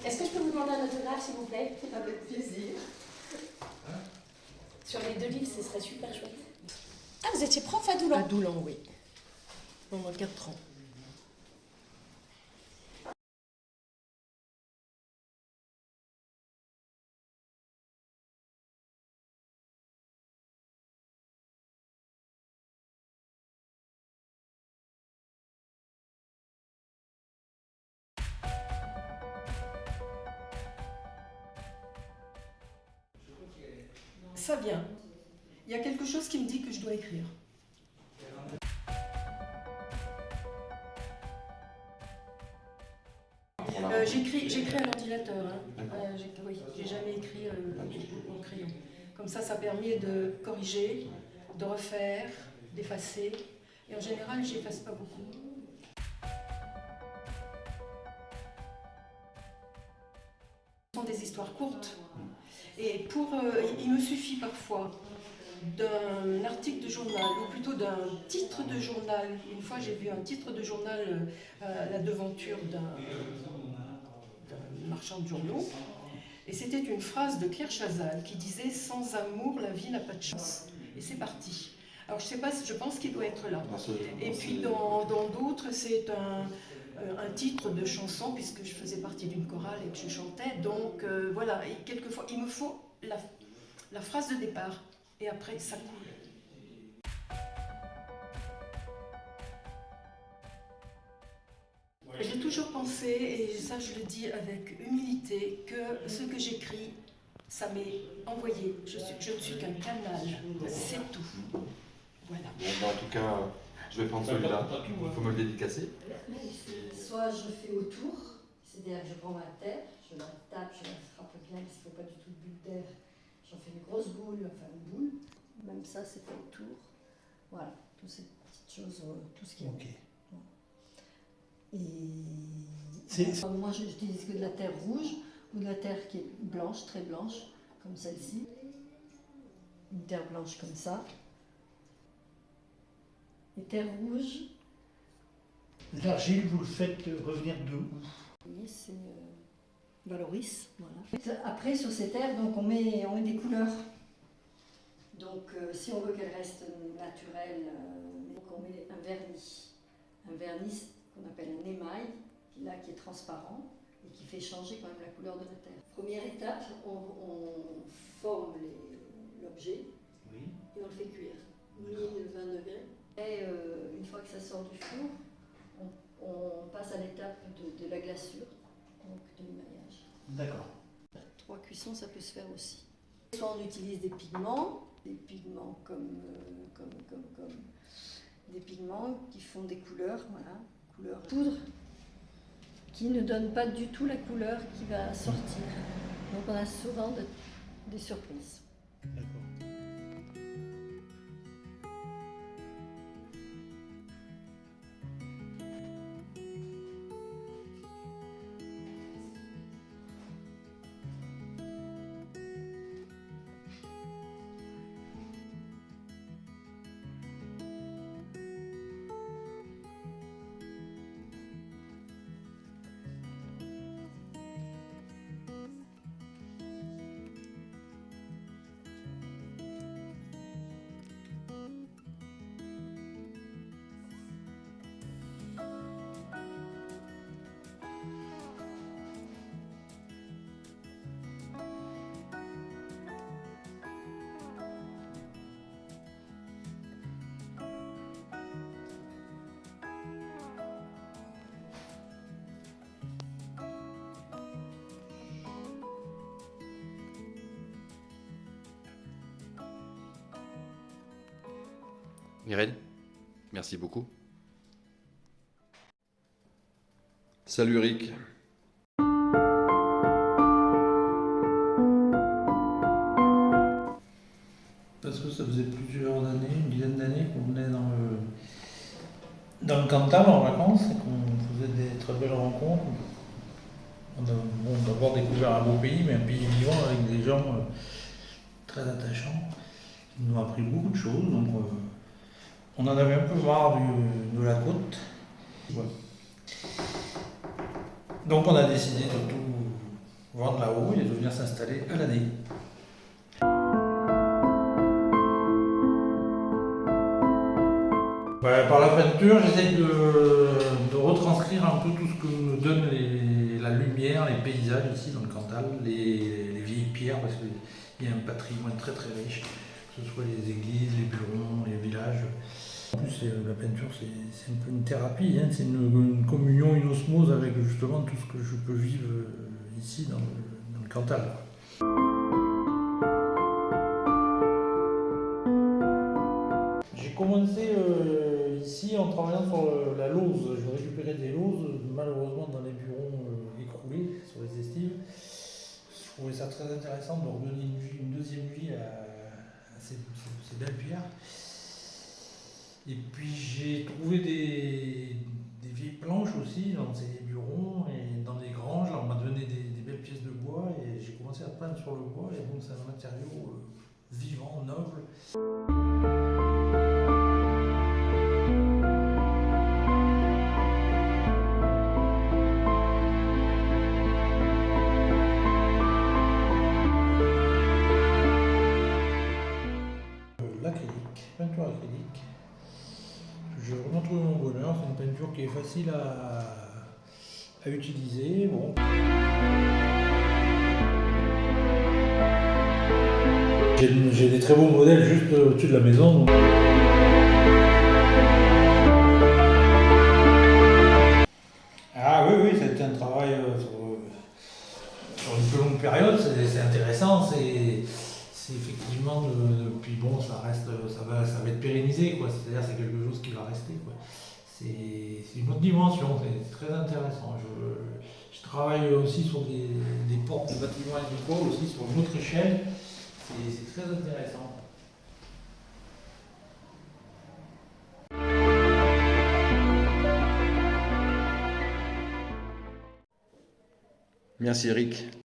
Est-ce que je peux vous demander un autographe, s'il vous plaît? Avec plaisir. Sur les 2 livres, ce serait super chouette. Ah, vous étiez prof à Doulan? À Doulan, oui. Pendant 4 ans. Ça vient. Il y a quelque chose qui me dit que je dois écrire. J'écris à l'ordinateur. Oui, j'ai jamais écrit au crayon. Comme ça permet de corriger, de refaire, d'effacer. Et en général, j'efface pas beaucoup. Ce sont des histoires courtes. Et il me suffit parfois d'un article de journal, ou plutôt d'un titre de journal. Une fois, j'ai vu un titre de journal à la devanture d'un marchand de journaux. Et c'était une phrase de Claire Chazal qui disait « Sans amour, la vie n'a pas de chance ». Et c'est parti. Alors je sais pas, je pense qu'il doit être là. Et puis dans d'autres, c'est un titre de chanson, puisque je faisais partie d'une chorale et que je chantais. Donc voilà, et quelquefois, il me faut la phrase de départ. Et après, ça coule. J'ai toujours pensé, et ça je le dis avec humilité, que ce que j'écris, ça m'est envoyé. Je ne suis qu'un canal, c'est tout. Voilà. Bon, en tout cas, je vais prendre celui-là. Il faut me le dédicacer. Soit je fais autour, c'est-à-dire que je prends ma terre, je la tape, je la frappe bien, parce qu'il ne faut pas du tout de bulle d'air. J'en fais une grosse boule, enfin une boule. Même ça, c'est fait autour. Voilà, toutes ces petites choses, tout ce qui est. Okay. Et moi, j'utilise que de la terre rouge ou de la terre qui est blanche, très blanche, comme celle-ci. Une terre blanche comme ça. Et terre rouge. L'argile, vous le faites revenir de où? Oui, c'est Valoris, voilà. Après, sur ces terres, donc, on met des couleurs. Donc, si on veut qu'elles restent naturelles, donc on met un vernis. Un vernis qu'on appelle un émail, qui est transparent et qui fait changer quand même la couleur de la terre. Première étape, on forme l'objet et on le fait cuire. 1020 degrés. Et une fois que ça sort du four, on passe à l'étape de la glaçure, donc de l'émaillage. D'accord. 3 cuissons, ça peut se faire aussi. Soit on utilise des pigments comme des pigments qui font des couleurs, voilà, couleur poudre, qui ne donnent pas du tout la couleur qui va sortir. Donc on a souvent des surprises. D'accord. Irène, merci beaucoup. Salut Eric. Parce que ça faisait plusieurs années, une dizaine d'années qu'on venait dans le Cantal en vacances et qu'on faisait des très belles rencontres. On a d'abord découvert un beau pays, mais un pays vivant avec des gens très attachants. qui nous ont appris beaucoup de choses. Donc, on en avait un peu marre de la côte. Ouais. Donc on a décidé de vendre là-haut et de venir s'installer à l'année. Par la peinture, j'essaie de retranscrire un peu tout ce que nous donne la lumière, les paysages ici dans le Cantal, les vieilles pierres, parce qu'il y a un patrimoine très très riche, que ce soit les églises, les burons, les villages. En plus, la peinture, c'est un peu une thérapie, hein, c'est une communion, une osmose avec justement tout ce que je peux vivre ici dans le Cantal. J'ai commencé ici en travaillant sur la lauze. Je récupérais des lauzes, malheureusement dans les burons écroulés sur les estives. Je trouvais ça très intéressant de redonner une deuxième vie à ces belles pierres. Et puis j'ai trouvé des vieilles planches aussi dans ces burons et dans des granges. Là, on m'a donné des belles pièces de bois et j'ai commencé à peindre sur le bois. Et donc c'est un matériau vivant, noble. L'acrylique, peinture acrylique. J'ai vraiment trouvé mon bonheur, c'est une peinture qui est facile à utiliser. Bon. J'ai des très beaux modèles juste au-dessus de la maison. Donc. Ah oui, c'était un travail sur une plus longue période, c'est intéressant, c'est effectivement, puis bon, ça va être pérennisé, quoi. C'est-à-dire c'est quelque chose qui va rester, quoi. C'est une autre dimension, c'est très intéressant. Je travaille aussi sur des portes de bâtiments agricoles, aussi sur une autre échelle, c'est très intéressant. Merci Eric.